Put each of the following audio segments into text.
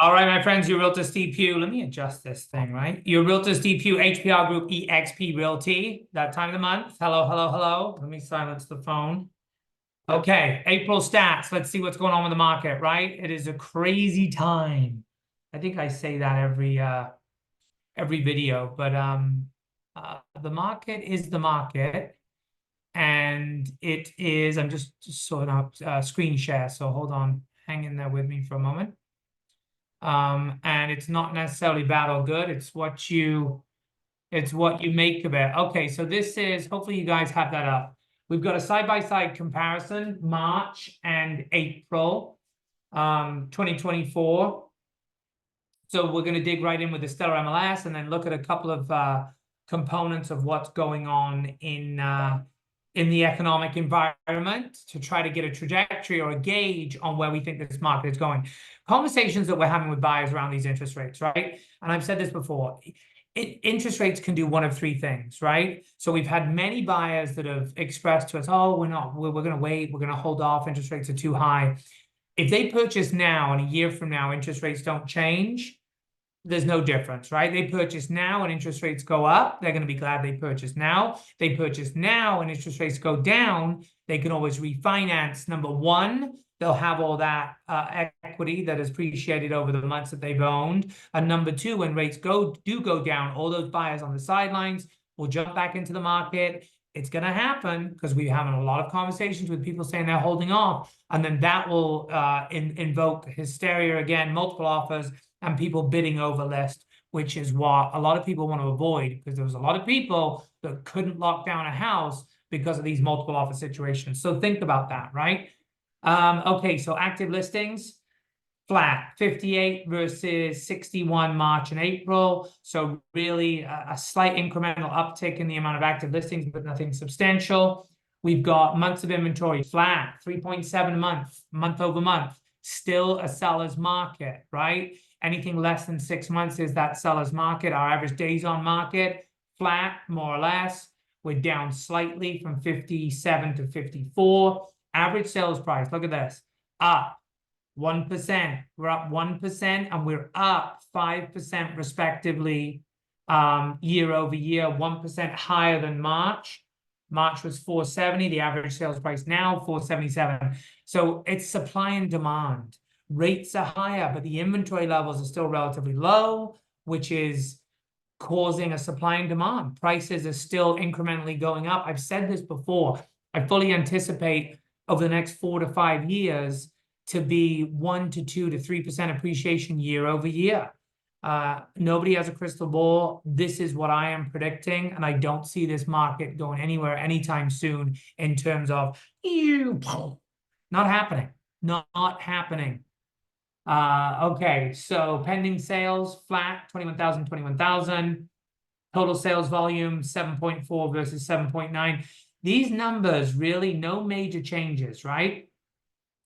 All right, my friends, your Realtor Steve Pugh. Let me adjust this thing, right? Your Realtor Steve Pugh, HPR Group, EXP Realty. That time of the month. Hello, hello, hello. Let me silence the phone. Okay, April stats. Let's see what's going on with the market, right? It is a crazy time. I think I say that every video, but the market is the market, and it is. I'm just sorting out screen share, so hold on, hang in there with me for a moment. And it's not necessarily bad or good. It's what you make of it. Okay, so this is, hopefully you guys have that up. We've got a side-by-side comparison, March and April, 2024. So we're going to dig right in with the stellar MLS and then look at a couple of components of what's going on in the economic environment to try to get a trajectory or a gauge on where we think this market is going. Conversations that we're having with buyers around these interest rates, right? And I've said this before, interest rates can do one of three things, right? So we've had many buyers that have expressed to us, oh, we're going to wait, we're going to hold off, interest rates are too high. If they purchase now and a year from now, interest rates don't change, there's no difference, right? They purchase now and interest rates go up, they're going to be glad they purchased now. They purchase now and interest rates go down, they can always refinance. Number one, they'll have all that equity that is appreciated over the months that they've owned. And number two, when rates do go down, all those buyers on the sidelines will jump back into the market. It's going to happen because we're having a lot of conversations with people saying they're holding off. And then that will invoke hysteria again, multiple offers, and people bidding over list, which is what a lot of people want to avoid, because there was a lot of people that couldn't lock down a house because of these multiple offer situations. So think about that, right? Okay, so active listings, flat, 58 versus 61 March and April. So really a slight incremental uptick in the amount of active listings, but nothing substantial. We've got months of inventory flat, 3.7 month over month, still a seller's market, right? Anything less than 6 months is that seller's market. Our average days on market, flat, more or less. We're down slightly from 57 to 54. Average sales price, look at this, up 1%. We're up 1% and we're up 5% respectively year over year, 1% higher than March. March was 470, the average sales price now 477. So it's supply and demand. Rates are higher, but the inventory levels are still relatively low, which is causing a supply and demand. Prices are still incrementally going up. I've said this before. I fully anticipate over the next 4 to 5 years to be 1 to 2 to 3% appreciation year over year. Nobody has a crystal ball. This is what I am predicting, and I don't see this market going anywhere anytime soon in terms of not happening. Not happening. Okay, so pending sales flat, 21,000. Total sales volume 7.4 versus 7.9. These numbers really no major changes, right?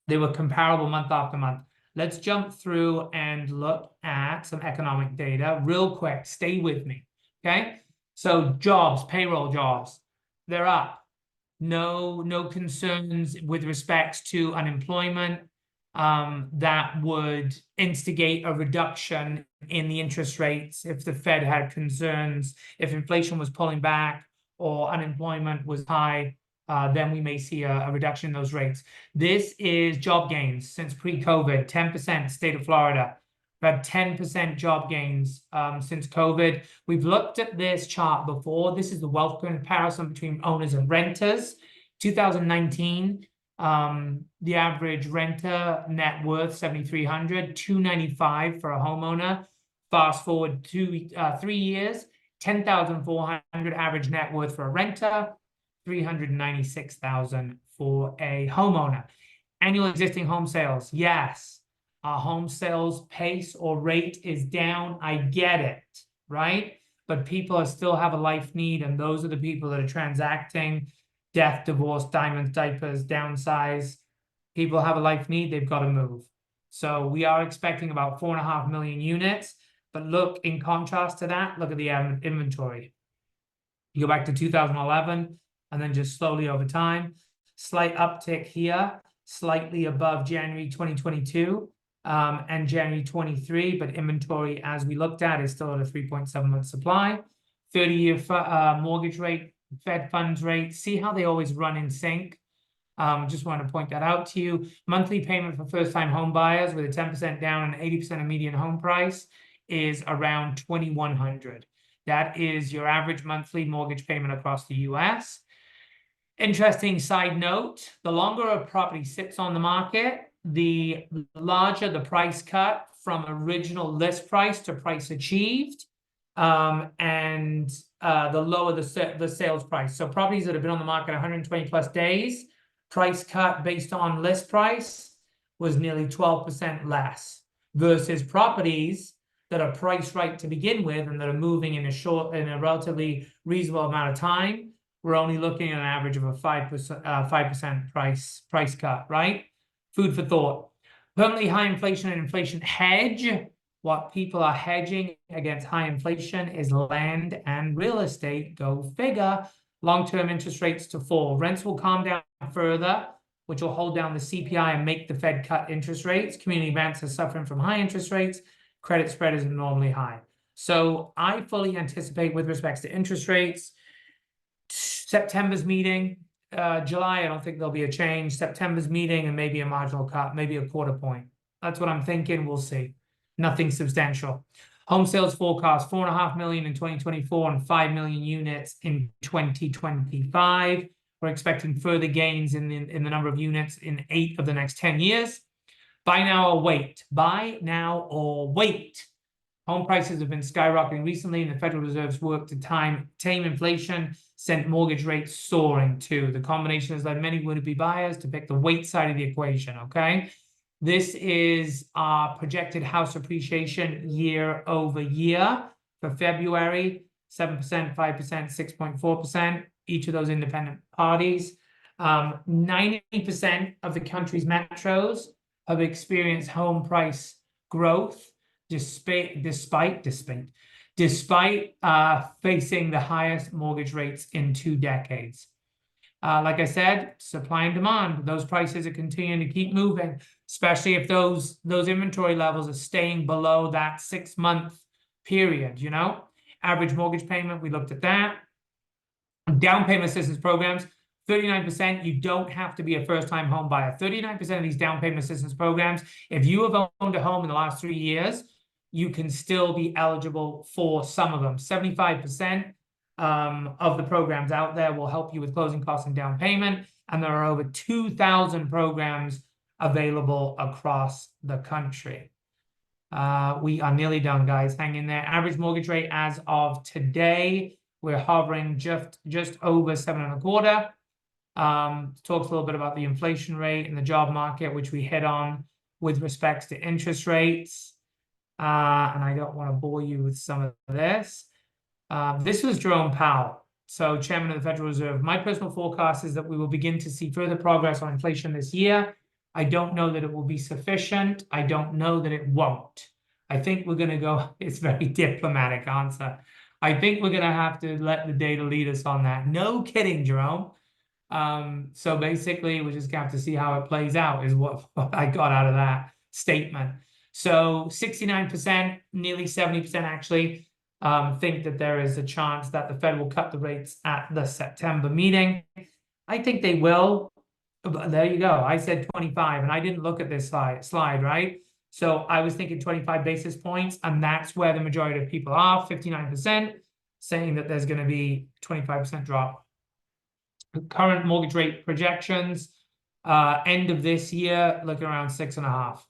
They were comparable month after month. Let's jump through and look at some economic data real quick. Stay with me, okay? So jobs, payroll jobs, they're up. No concerns with respects to unemployment that would instigate a reduction in the interest rates if the Fed had concerns, if inflation was pulling back or unemployment was high. Then we may see a reduction in those rates. This is job gains since pre-COVID, 10%, state of Florida. We've had 10% job gains since COVID. We've looked at this chart before. This is the wealth comparison between owners and renters. 2019, the average renter net worth $7,300, $295 for a homeowner. Fast forward 3 years, $10,400 average net worth for a renter. $396,000 for a homeowner. Annual existing home sales, yes. Our home sales pace or rate is down. I get it, right? But people still have a life need, and those are the people that are transacting. Death, divorce, diamonds, diapers, downsize. People have a life need, they've got to move. So we are expecting about 4.5 million units. But look, in contrast to that, look at the inventory. You go back to 2011, and then just slowly over time, slight uptick here, slightly above January 2022. and January 23, but inventory, as we looked at, is still at a 3.7-month supply. 30-year mortgage rate, Fed funds rate, see how they always run in sync. Just want to point that out to you. Monthly payment for first-time home buyers with a 10% down and 80% of median home price is around $2,100. That is your average monthly mortgage payment across the US. Interesting side note, the longer a property sits on the market, the larger the price cut from original list price to price achieved, and the lower the sales price. So properties that have been on the market 120 plus days, price cut based on list price was nearly 12% less, versus properties that are priced right to begin with and that are moving in a relatively reasonable amount of time. We're only looking at an average of a 5% price cut, right? Food for thought. Permanently high inflation and inflation hedge. What people are hedging against high inflation is land and real estate. Go figure. Long-term interest rates to fall. Rents will calm down further, which will hold down the CPI and make the Fed cut interest rates. Community banks are suffering from high interest rates. Credit spread is normally high. So I fully anticipate, with respects to interest rates, September's meeting, July, I don't think there'll be a change. September's meeting and maybe a marginal cut, maybe a quarter point. That's what I'm thinking. We'll see. Nothing substantial. Home sales forecast, 4.5 million in 2024 and 5 million units in 2025. We're expecting further gains in the number of units in 8 of the next 10 years. Buy now or wait. Buy now or wait. Home prices have been skyrocketing recently, and the Federal Reserve's work to tame inflation sent mortgage rates soaring too. The combination has led many would-be buyers to pick the wait side of the equation, okay? This is our projected house appreciation year over year for February, 7%, 5%, 6.4%, each of those independent parties. 90% of the country's metros have experienced home price growth despite facing the highest mortgage rates in 2 decades. Like I said, supply and demand, those prices are continuing to keep moving, especially if those inventory levels are staying below that 6-month period, you know? Average mortgage payment, we looked at that. Down payment assistance programs, 39%, you don't have to be a first-time home buyer. 39% of these down payment assistance programs, if you have owned a home in the last 3 years, you can still be eligible for some of them. 75% of the programs out there will help you with closing costs and down payment, and there are over 2,000 programs available across the country. We are nearly done, guys. Hang in there. Average mortgage rate as of today, we're hovering just over 7.25. Talks a little bit about the inflation rate and the job market, which we hit on with respects to interest rates. And I don't want to bore you with some of this. This was Jerome Powell, so Chairman of the Federal Reserve. My personal forecast is that we will begin to see further progress on inflation this year. I don't know that it will be sufficient. I don't know that it won't. I think we're going to go, it's a very diplomatic answer. I think we're going to have to let the data lead us on that. No kidding, Jerome. So basically, we just have to see how it plays out, is what I got out of that statement. So 69%, nearly 70% actually, think that there is a chance that the Fed will cut the rates at the September meeting. I think they will. But there you go. I said 25, and I didn't look at this slide, right? So I was thinking 25 basis points, and that's where the majority of people are, 59%, saying that there's going to be 25% drop. Current mortgage rate projections, end of this year, looking around 6.5.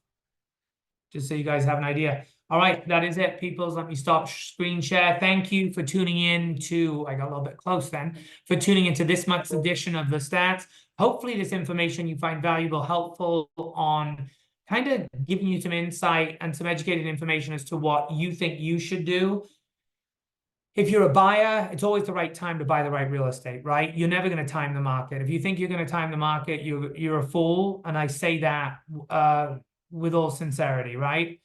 Just so you guys have an idea. All right, that is it, peoples. Let me stop screen share. Thank you for tuning in to, I got a little bit close then, for tuning into this month's edition of The Stats. Hopefully this information you find valuable, helpful on kind of giving you some insight and some educated information as to what you think you should do. If you're a buyer, it's always the right time to buy the right real estate, right? You're never going to time the market. If you think you're going to time the market, you're a fool. And I say that with all sincerity, right?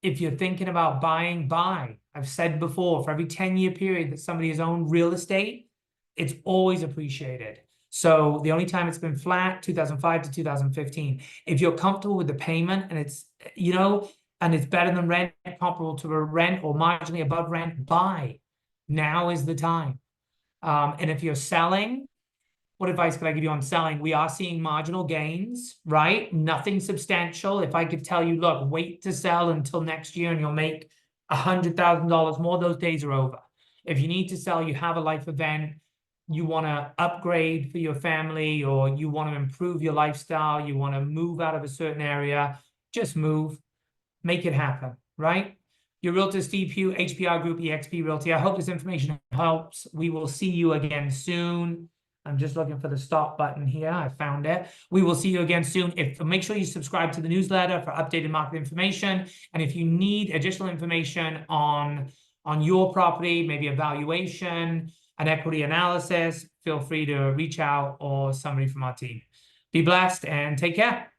If you're thinking about buying, buy. I've said before, for every 10-year period that somebody has owned real estate, it's always appreciated. So the only time it's been flat, 2005 to 2015. If you're comfortable with the payment and it's, you know, and it's better than rent, comparable to a rent or marginally above rent, buy. Now is the time. And if you're selling, what advice could I give you on selling? We are seeing marginal gains, right? Nothing substantial. If I could tell you, look, wait to sell until next year and you'll make $100,000 more, those days are over. If you need to sell, you have a life event, you want to upgrade for your family, or you want to improve your lifestyle, you want to move out of a certain area, just move, make it happen, right? Your realtor, Steve Pugh, HPR Group, eXp Realty. I hope this information helps. We will see you again soon. I'm just looking for the stop button here. I found it. We will see you again soon. Make sure you subscribe to the newsletter for updated market information. And if you need additional information on your property, maybe a valuation, an equity analysis, feel free to reach out or somebody from our team. Be blessed and take care.